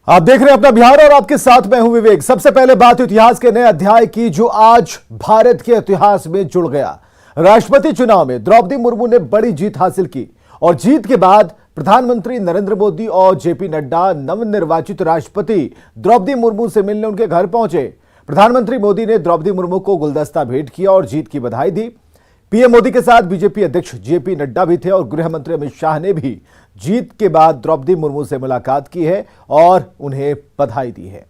आप देख रहे हैं अपना बिहार और आपके साथ मैं हूं विवेक। सबसे पहले बात इतिहास के नए अध्याय की जो आज भारत के इतिहास में जुड़ गया। राष्ट्रपति चुनाव में द्रौपदी मुर्मू ने बड़ी जीत हासिल की और जीत के बाद प्रधानमंत्री नरेंद्र मोदी और जेपी नड्डा नवनिर्वाचित राष्ट्रपति द्रौपदी मुर्मू से मिलने उनके घर पहुंचे। प्रधानमंत्री मोदी ने द्रौपदी मुर्मू को गुलदस्ता भेंट किया और जीत की बधाई दी। पीएम मोदी के साथ बीजेपी अध्यक्ष जेपी नड्डा भी थे और गृह मंत्री अमित शाह ने भी जीत के बाद द्रौपदी मुर्मू से मुलाकात की है और उन्हें बधाई दी है।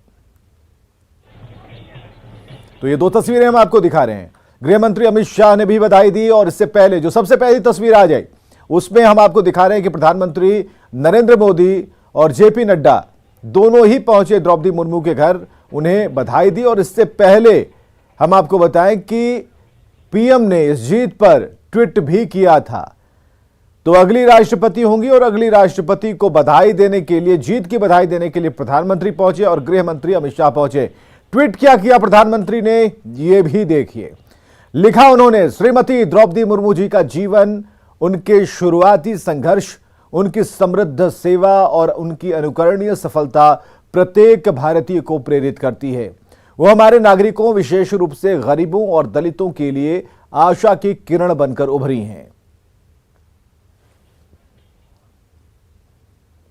तो ये दो तस्वीरें हम आपको दिखा रहे हैं। गृह मंत्री अमित शाह ने भी बधाई दी और इससे पहले जो सबसे पहली तस्वीर आ जाए उसमें हम आपको दिखा रहे हैं कि प्रधानमंत्री नरेंद्र मोदी और जेपी नड्डा दोनों ही पहुंचे द्रौपदी मुर्मू के घर, उन्हें बधाई दी। और इससे पहले हम आपको बताएं कि पीएम ने इस जीत पर ट्वीट भी किया था। तो अगली राष्ट्रपति होंगी और अगली राष्ट्रपति को बधाई देने के लिए, जीत की बधाई देने के लिए प्रधानमंत्री पहुंचे और गृह मंत्री अमित शाह पहुंचे। ट्वीट क्या किया प्रधानमंत्री ने, ये भी देखिए। लिखा उन्होंने, श्रीमती द्रौपदी मुर्मू जी का जीवन, उनके शुरुआती संघर्ष, उनकी समृद्ध सेवा और उनकी अनुकरणीय सफलता प्रत्येक भारतीय को प्रेरित करती है। वो हमारे नागरिकों, विशेष रूप से गरीबों और दलितों के लिए आशा की किरण बनकर उभरी हैं।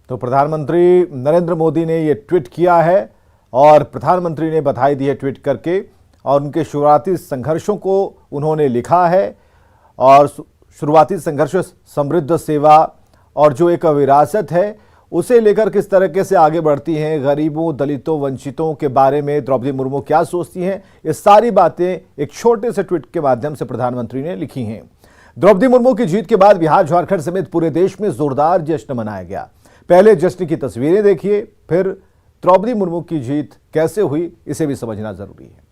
तो प्रधानमंत्री नरेंद्र मोदी ने यह ट्वीट किया है और प्रधानमंत्री ने बधाई दी है ट्वीट करके। और उनके शुरुआती संघर्षों को उन्होंने लिखा है और शुरुआती संघर्ष, समृद्ध सेवा और जो एक विरासत है उसे लेकर किस तरीके से आगे बढ़ती हैं, गरीबों, दलितों, वंचितों के बारे में द्रौपदी मुर्मू क्या सोचती हैं, ये सारी बातें एक छोटे से ट्वीट के माध्यम से प्रधानमंत्री ने लिखी हैं। द्रौपदी मुर्मू की जीत के बाद बिहार, झारखंड समेत पूरे देश में जोरदार जश्न मनाया गया। पहले जश्न की तस्वीरें देखिए, फिर द्रौपदी मुर्मू की जीत कैसे हुई इसे भी समझना जरूरी है।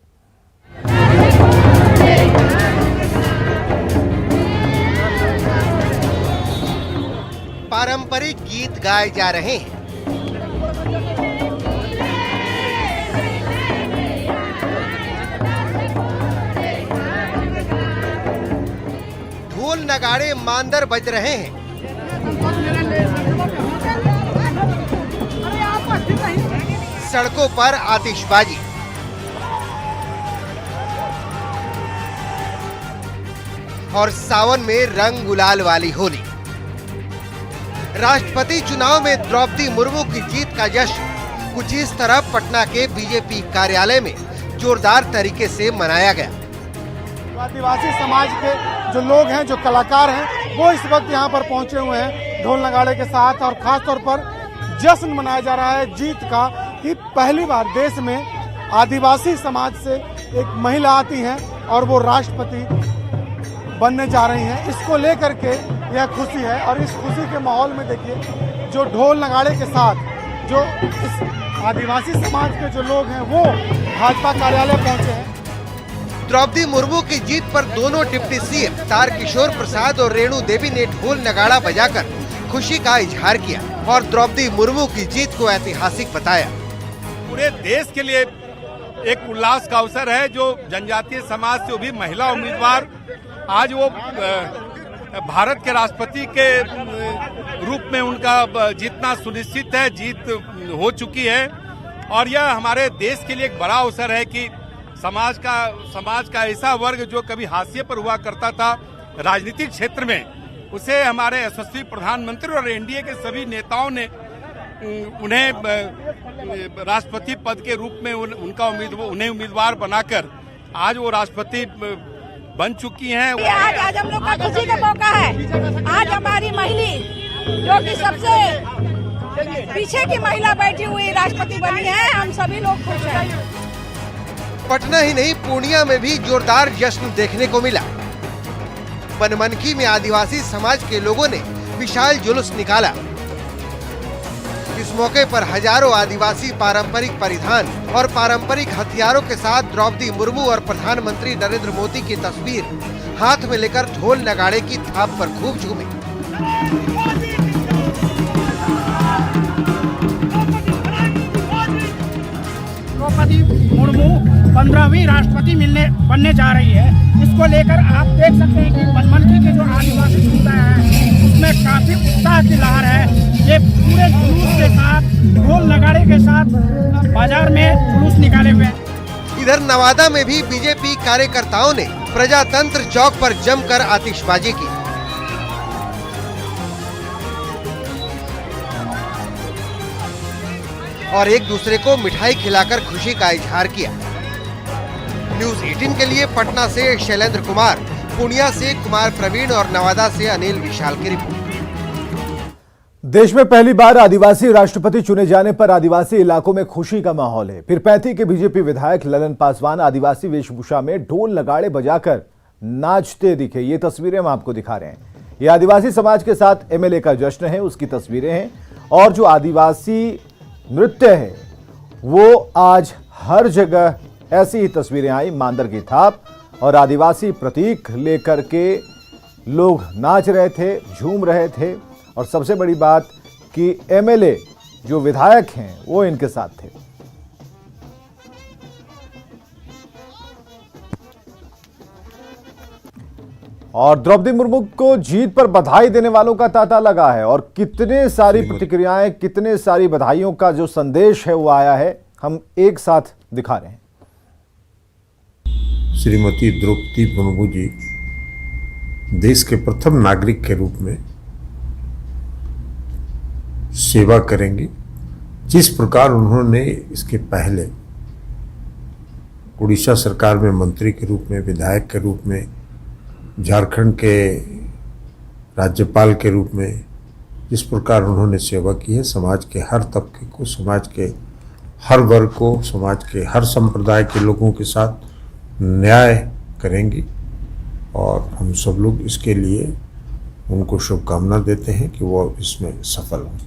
पारंपरिक गीत गाए जा रहे हैं। ढोल नगाड़े मांदर बज रहे हैं। सड़कों पर आतिशबाजी, और सावन में रंग गुलाल वाली होली। राष्ट्रपति चुनाव में द्रौपदी मुर्मू की जीत का जश्न कुछ इस तरह पटना के बीजेपी कार्यालय में जोरदार तरीके से मनाया गया। आदिवासी समाज के जो लोग हैं, जो कलाकार हैं, वो इस वक्त यहाँ पर पहुंचे हुए हैं ढोल नगाड़े के साथ। और खास तौर पर जश्न मनाया जा रहा है जीत का कि पहली बार देश में आदिवासी समाज से एक महिला आती हैं और वो राष्ट्रपति बनने जा रही हैं। इसको लेकर के यह खुशी है और इस खुशी के माहौल में देखिए जो ढोल नगाड़े के साथ जो इस आदिवासी समाज के जो लोग हैं वो भाजपा कार्यालय पहुंचे हैं। द्रौपदी मुर्मू की जीत पर दोनों डिप्टी सीएम तारकिशोर प्रसाद और रेणु देवी ने ढोल नगाड़ा बजाकर खुशी का इजहार किया और द्रौपदी मुर्मू की जीत को ऐतिहासिक बताया। पूरे देश के लिए एक उल्लास का अवसर है। जो जनजातीय समाज से भी महिला उम्मीदवार आज वो भारत के राष्ट्रपति के रूप में उनका जीतना सुनिश्चित है, जीत हो चुकी है। और यह हमारे देश के लिए एक बड़ा अवसर है कि समाज का ऐसा वर्ग जो कभी हाशिए पर हुआ करता था राजनीतिक क्षेत्र में, उसे हमारे यशस्वी प्रधानमंत्री और एनडीए के सभी नेताओं ने उन्हें राष्ट्रपति पद के रूप में उन्हें उम्मीदवार बनाकर आज वो राष्ट्रपति बन चुकी हैं। आज हम लोग का खुशी का मौका है। आज हमारी महिला जो कि सबसे पीछे की महिला बैठी हुई राष्ट्रपति बनी है, हम सभी लोग खुश हैं। पटना ही नहीं, पूर्णिया में भी जोरदार जश्न देखने को मिला। बनमनखी में आदिवासी समाज के लोगों ने विशाल जुलूस निकाला। इस मौके पर हजारों आदिवासी पारंपरिक परिधान और पारंपरिक हथियारों के साथ द्रौपदी मुर्मू और प्रधानमंत्री नरेंद्र मोदी की तस्वीर हाथ में लेकर ढोल नगाड़े की थाप पर खूब झूमे। द्रौपदी मुर्मू 15वीं राष्ट्रपति बनने जा रही है। इसको लेकर आप देख सकते हैं कि बनमनखी के जो आदिवासी समुदाय है उसमें काफी उत्साह की लहर है। ये पूरे जुलूस के साथ, ढोल नगाड़े के साथ बाजार में जुलूस निकाले हुए हैं। इधर नवादा में भी बीजेपी कार्यकर्ताओं ने प्रजातंत्र चौक पर जमकर आतिशबाजी की। और एक दूसरे को मिठाई खिलाकर खुशी का इजहार किया। न्यूज़ 18 के लिए पटना से शैलेंद्र कुमार, पूर्णिया से कुमार प्रवीण और नवादा से अनिल विशाल की रिपोर्ट। देश में पहली बार आदिवासी राष्ट्रपति चुने जाने पर आदिवासी इलाकों में खुशी का माहौल है। पीरपैंती के बीजेपी विधायक ललन पासवान आदिवासी वेशभूषा में ढोल नगाड़े बजाकर नाचते दिखे। ये तस्वीरें हम आपको दिखा रहे हैं। ये आदिवासी समाज के साथ एमएलए का जश्न है, उसकी तस्वीरें हैं। और जो आदिवासी नृत्य है वो आज हर जगह ऐसी ही तस्वीरें आई। मांदर की थाप और आदिवासी प्रतीक लेकर के लोग नाच रहे थे, झूम रहे थे। और सबसे बड़ी बात कि एमएलए जो विधायक हैं वो इनके साथ थे। और द्रौपदी मुर्मू को जीत पर बधाई देने वालों का तांता लगा है। और कितने सारी प्रतिक्रियाएं, कितने सारी बधाइयों का जो संदेश है वो आया है, हम एक साथ दिखा रहे हैं। श्रीमती द्रौपदी मुर्मू जी देश के प्रथम नागरिक के रूप में सेवा करेंगी। जिस प्रकार उन्होंने इसके पहले उड़ीसा सरकार में मंत्री के रूप में, विधायक के रूप में, झारखंड के राज्यपाल के रूप में जिस प्रकार उन्होंने सेवा की है, समाज के हर तबके को, समाज के हर वर्ग को, समाज के हर संप्रदाय के लोगों के साथ न्याय करेंगी। और हम सब लोग इसके लिए उनको शुभकामना देते हैं कि वो इसमें सफल हों।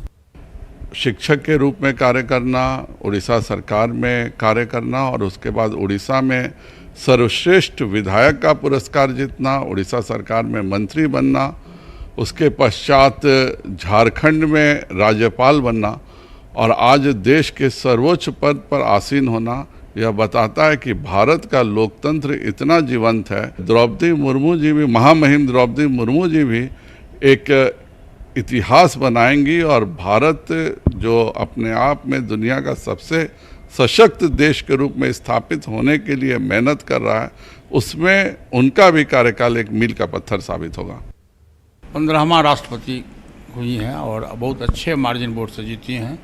शिक्षक के रूप में कार्य करना, उड़ीसा सरकार में कार्य करना और उसके बाद उड़ीसा में सर्वश्रेष्ठ विधायक का पुरस्कार जीतना, उड़ीसा सरकार में मंत्री बनना, उसके पश्चात झारखंड में राज्यपाल बनना और आज देश के सर्वोच्च पद पर आसीन होना, यह बताता है कि भारत का लोकतंत्र इतना जीवंत है। द्रौपदी मुर्मू जी भी, महामहिम द्रौपदी मुर्मू जी भी एक इतिहास बनाएंगी और भारत जो अपने आप में दुनिया का सबसे सशक्त देश के रूप में स्थापित होने के लिए मेहनत कर रहा है, उसमें उनका भी कार्यकाल एक मील का पत्थर साबित होगा। 15वां राष्ट्रपति हुई हैं और बहुत अच्छे मार्जिन वोट से जीती हैं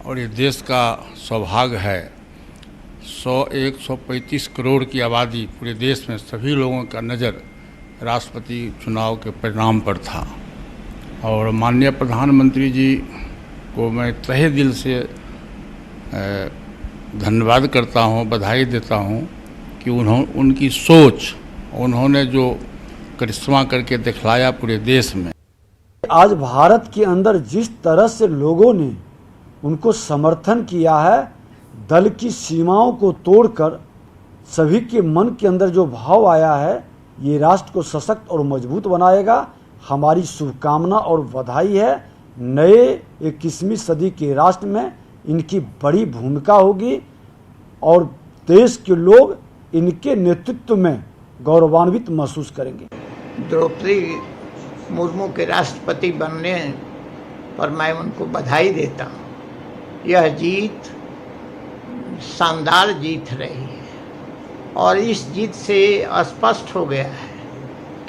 और ये देश का सौभाग्य है। 135 करोड़ की आबादी पूरे देश में, सभी लोगों का नज़र राष्ट्रपति चुनाव के परिणाम पर था। और माननीय प्रधानमंत्री जी को मैं तहे दिल से धन्यवाद करता हूँ, बधाई देता हूँ कि उनकी सोच, उन्होंने जो करिश्मा करके दिखलाया पूरे देश में। आज भारत के अंदर जिस तरह से लोगों ने उनको समर्थन किया है, दल की सीमाओं को तोड़कर सभी के मन के अंदर जो भाव आया है, ये राष्ट्र को सशक्त और मजबूत बनाएगा। हमारी शुभकामना और बधाई है। नए 21वीं सदी के राष्ट्र में इनकी बड़ी भूमिका होगी और देश के लोग इनके नेतृत्व में गौरवान्वित महसूस करेंगे। द्रौपदी मुर्मू के राष्ट्रपति बनने पर मैं उनको बधाई देता हूँ। यह जीत शानदार जीत रही है और इस जीत से स्पष्ट हो गया है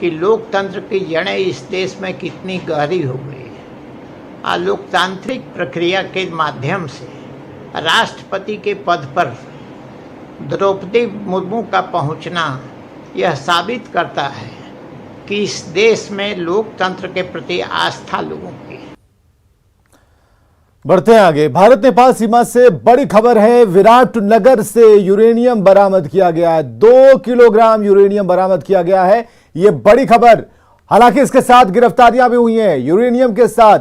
कि लोकतंत्र की जड़ें इस देश में कितनी गहरी हो गई है। लोकतांत्रिक प्रक्रिया के माध्यम से राष्ट्रपति के पद पर द्रौपदी मुर्मू का पहुंचना यह साबित करता है कि इस देश में लोकतंत्र के प्रति आस्था लोगों की। बढ़ते हैं आगे। भारत नेपाल सीमा से बड़ी खबर है। विराटनगर से यूरेनियम बरामद किया गया है। 2 किलोग्राम यूरेनियम बरामद किया गया है। यह बड़ी खबर। हालांकि इसके साथ गिरफ्तारियां भी हुई हैं। यूरेनियम के साथ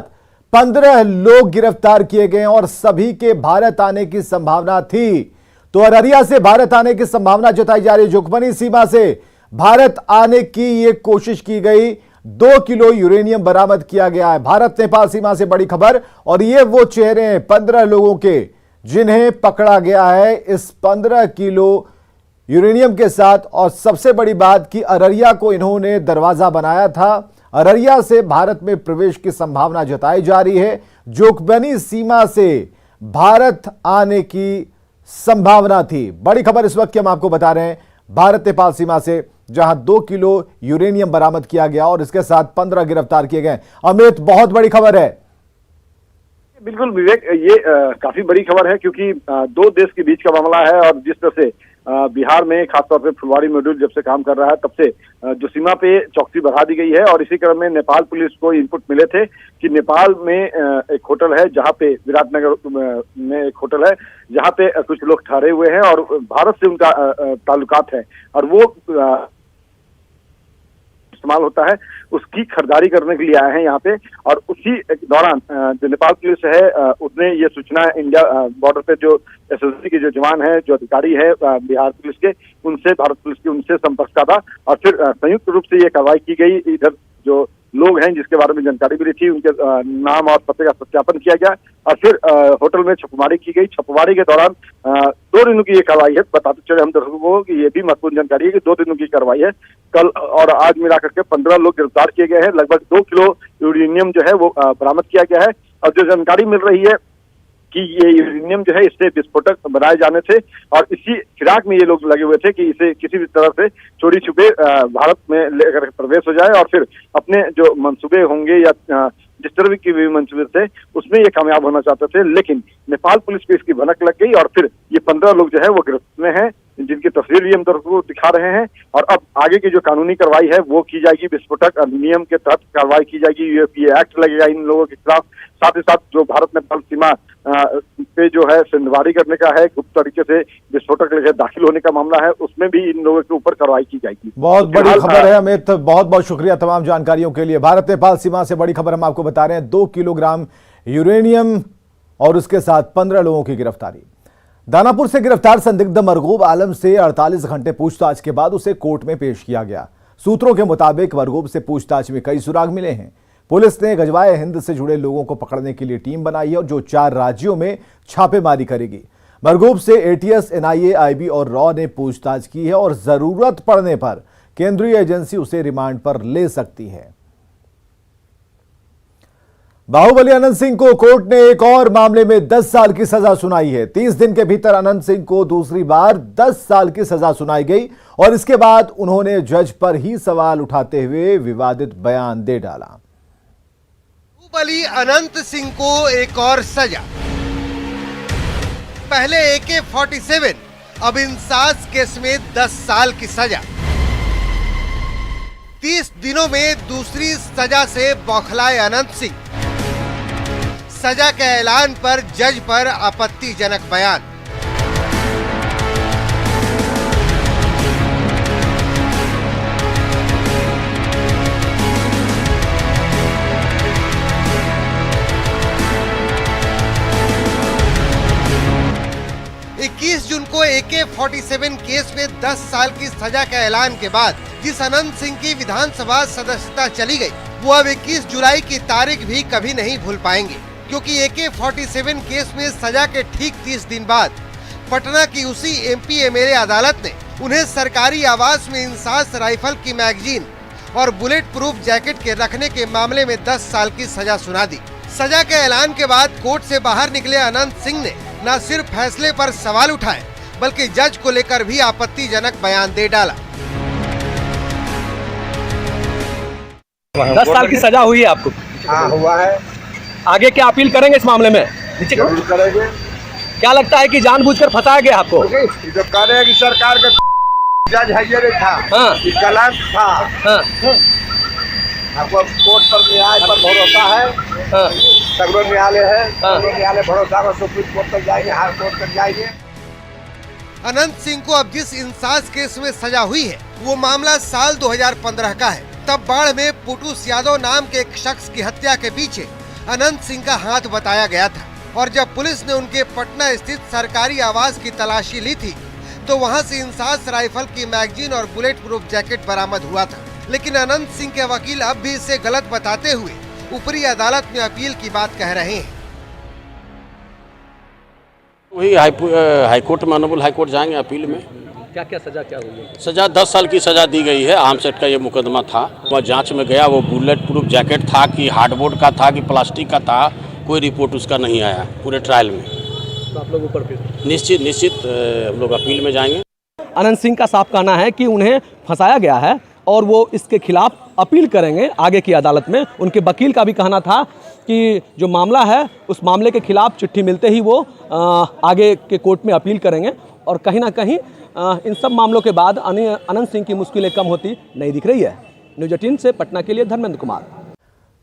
15 लोग गिरफ्तार किए गए और सभी के भारत आने की संभावना थी। तो अररिया से भारत आने की संभावना जताई जा रही है। जोगबनी सीमा से भारत आने की यह कोशिश की गई। 2 किलो यूरेनियम बरामद किया गया है। भारत नेपाल सीमा से बड़ी खबर। और ये वो चेहरे हैं 15 लोगों के जिन्हें पकड़ा गया है। इस 15 किलो यूरेनियम के साथ। और सबसे बड़ी बात कि अररिया को इन्होंने दरवाजा बनाया था। अररिया से भारत में प्रवेश की संभावना जताई जा रही है। जोगबनी सीमा से भारत आने की संभावना थी। बड़ी खबर इस वक्त की हम आपको बता रहे हैं भारत नेपाल सीमा से, जहां 2 किलो यूरेनियम बरामद किया गया और इसके साथ 15 गिरफ्तार किए गए। अमित, बहुत बड़ी खबर है। बिल्कुल विवेक, ये काफी बड़ी खबर है क्योंकि दो देश के बीच का मामला है और जिस तरह से बिहार में खासतौर पे फुलवाड़ी मॉड्यूल जब से काम कर रहा है तब से जो सीमा पे चौकसी बढ़ा दी गई है। और इसी क्रम में नेपाल पुलिस को इनपुट मिले थे कि नेपाल में एक होटल है जहां पे, विराटनगर में एक होटल है जहां पे कुछ लोग ठहरे हुए हैं और भारत से उनका ताल्लुकात है और वो इस्तेमाल होता है, उसकी खरीदारी करने के लिए आए हैं यहाँ पे। और उसी दौरान जो नेपाल पुलिस है उसने ये सूचना इंडिया बॉर्डर पे जो एसएसबी के जो जवान है, जो अधिकारी है बिहार पुलिस के, उनसे, भारत पुलिस के, उनसे संपर्क साधा और फिर संयुक्त रूप से ये कार्रवाई की गई। इधर जो लोग हैं जिसके बारे में जानकारी मिली थी उनके नाम और पते का सत्यापन किया गया और फिर होटल में छापेमारी की गई। छापेमारी के दौरान 2 दिनों की ये कार्रवाई है। बताते चले हम दर्शकों को कि ये भी महत्वपूर्ण जानकारी है कि 2 दिनों की कार्रवाई है। कल और आज मिलाकर के 15 लोग गिरफ्तार किए गए हैं। लगभग 2 किलो यूरेनियम जो है वो बरामद किया गया है। और जो जानकारी मिल रही है कि ये यूरेनियम जो है इससे विस्फोटक बनाए जाने थे और इसी फिराक में ये लोग लगे हुए थे कि इसे किसी भी तरह से चोरी छुपे भारत में लेकर प्रवेश हो जाए और फिर अपने जो मंसूबे होंगे या जिस तरह की भी मंसूबे थे उसमें ये कामयाब होना चाहते थे। लेकिन नेपाल पुलिस को इसकी भनक लग गई और फिर ये 15 लोग जो है वो गिरफ्तार में हैं, जिनकी तस्वीर भी हम दर्शकों को दिखा रहे हैं। और अब आगे की जो कानूनी कार्रवाई है वो की जाएगी। विस्फोटक अधिनियम के तहत कार्रवाई की जाएगी। यूएपीए एक्ट लगेगा इन लोगों के खिलाफ। साथ ही साथ जो भारत नेपाल सीमा पे जो है संधवारी करने का है, गुप्त तरीके से विस्फोटक लेकर दाखिल होने का मामला है, उसमें भी इन लोगों के ऊपर कार्रवाई की जाएगी। बहुत बड़ी खबर है अमित, बहुत बहुत शुक्रिया तमाम जानकारियों के लिए। भारत नेपाल सीमा से बड़ी खबर हम आपको बता रहे हैं। 2 किलोग्राम यूरेनियम और उसके साथ 15 लोगों की गिरफ्तारी। दानापुर से गिरफ्तार संदिग्ध मरगूब आलम से 48 घंटे पूछताछ के बाद उसे कोर्ट में पेश किया गया। सूत्रों के मुताबिक मरगूब से पूछताछ में कई सुराग मिले हैं। पुलिस ने गजवाए हिंद से जुड़े लोगों को पकड़ने के लिए टीम बनाई है और जो 4 राज्यों में छापेमारी करेगी। मरगूब से एटीएस, एनआईए, आईबी और रॉ ने पूछताछ की है और जरूरत पड़ने पर केंद्रीय एजेंसी उसे रिमांड पर ले सकती है। बाहुबली अनंत सिंह को कोर्ट ने एक और मामले में 10 साल की सजा सुनाई है। 30 दिन के भीतर अनंत सिंह को दूसरी बार 10 साल की सजा सुनाई गई और इसके बाद उन्होंने जज पर ही सवाल उठाते हुए विवादित बयान दे डाला। बाहुबली अनंत सिंह को एक और सजा। पहले AK-47, अब इंसास केस में 10 साल की सजा। 30 दिनों में दूसरी सजा से बौखलाए अनंत सिंह। सजा के ऐलान पर जज पर आपत्तिजनक बयान। जून को AK-47 केस में 10 साल की सजा के ऐलान के बाद जिस अनंत सिंह की विधानसभा सदस्यता चली गई, वो अब 21 जुलाई की तारीख भी कभी नहीं भूल पाएंगे, क्योंकि AK-47 केस में सजा के ठीक 30 दिन बाद पटना की उसी MP MLA अदालत ने उन्हें सरकारी आवास में इंसास राइफल की मैगजीन और बुलेट प्रूफ जैकेट के रखने के मामले में 10 साल की सजा सुना दी। सजा के ऐलान के बाद कोर्ट से बाहर निकले अनंत सिंह ने न सिर्फ फैसले पर सवाल उठाए, बल्कि जज को लेकर भी आपत्तिजनक बयान दे डाला। 10 साल की सजा हुई है आपको? हाँ, हुआ है। आगे क्या अपील करेंगे इस मामले में? जरूर करेंगे। क्या लगता है कि जानबूझकर फंसाया गया आपको? जो कह रहे हैं कि सरकार का जज है था, हाँ, गलत था। हाँ, आपको कोर्ट पर न्याय पर भरोसा है, हाँ, सगरो न्यायालय है, हाँ, न्यायालय भरोसा में सुप्रीम कोर्ट तक जाएंगे, हाई कोर्ट तक जाएंगे। अनंत सिंह को अब जिस इंसास केस में सजा हुई है वो मामला साल 2015 का है। तब बाढ़ में पुटूस यादव नाम के एक शख्स की हत्या के पीछे अनंत सिंह का हाथ बताया गया था और जब पुलिस ने उनके पटना स्थित सरकारी आवास की तलाशी ली थी तो वहां से इंसास राइफल की मैगजीन और बुलेट प्रूफ जैकेट बरामद हुआ था। लेकिन अनंत सिंह के वकील अब भी इसे गलत बताते हुए ऊपरी अदालत में अपील की बात कह रहे हैं। वही हाईकोर्ट में, ऑनरेबल हाईकोर्ट जाएंगे अपील में क्या क्या सजा क्या हुई है? सजा 10 साल की सजा दी गई है। आर्मसेट का ये मुकदमा था। वह जांच में गया, वो बुलेट प्रूफ जैकेट था कि हार्डबोर्ड का था कि प्लास्टिक का था, कोई रिपोर्ट उसका नहीं आया पूरे ट्रायल में। तो आप लोग ऊपर फिर निश्चित हम लोग अपील में जाएंगे। अनंत सिंह का साफ कहना है कि उन्हें फंसाया गया है और वो इसके खिलाफ अपील करेंगे आगे की अदालत में। उनके वकील का भी कहना था कि जो मामला है उस मामले के खिलाफ चिट्ठी मिलते ही वो आगे के कोर्ट में अपील करेंगे। और कहीं ना कहीं इन सब मामलों के बाद अनंत सिंह की मुश्किलें कम होती नहीं दिख रही है। न्यूज़ 18 से पटना के लिए धर्मेंद्र कुमार।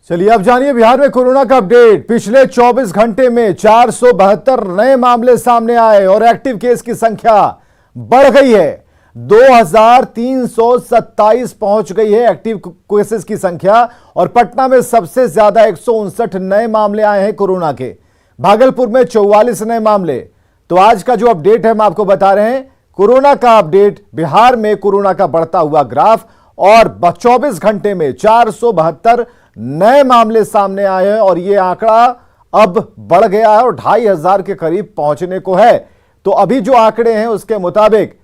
चलिए अब जानिए बिहार में कोरोना का अपडेट। पिछले 24 घंटे में 472 नए मामले सामने आए और एक्टिव केस की संख्या बढ़ गई है। 2327 पहुंच गई है एक्टिव केसेस की संख्या। और पटना में सबसे ज्यादा 159 नए मामले आए हैं कोरोना के। भागलपुर में 44 नए मामले। तो आज का जो अपडेट है हम आपको बता रहे हैं कोरोना का अपडेट। बिहार में कोरोना का बढ़ता हुआ ग्राफ और 24 घंटे में 472 नए मामले सामने आए हैं और यह आंकड़ा अब बढ़ गया है और 2500 के करीब पहुंचने को है। तो अभी जो आंकड़े हैं उसके मुताबिक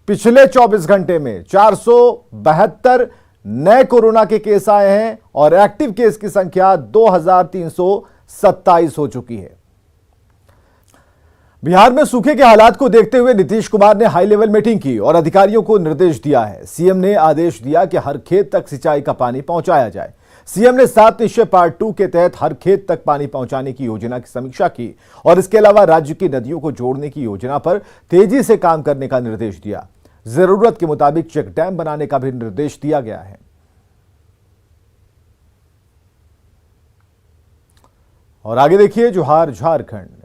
पिछले 24 घंटे में 472 नए कोरोना के केस आए हैं और एक्टिव केस की संख्या 2327 हो चुकी है। बिहार में सूखे के हालात को देखते हुए नीतीश कुमार ने हाई लेवल मीटिंग की और अधिकारियों को निर्देश दिया है। सीएम ने आदेश दिया कि हर खेत तक सिंचाई का पानी पहुंचाया जाए। सीएम ने 7 निश्चय पार्ट 2 के तहत हर खेत तक पानी पहुंचाने की योजना की समीक्षा की और इसके अलावा राज्य की नदियों को जोड़ने की योजना पर तेजी से काम करने का निर्देश दिया। जरूरत के मुताबिक चेक डैम बनाने का भी निर्देश दिया गया है। और आगे देखिए जोहार झारखंड।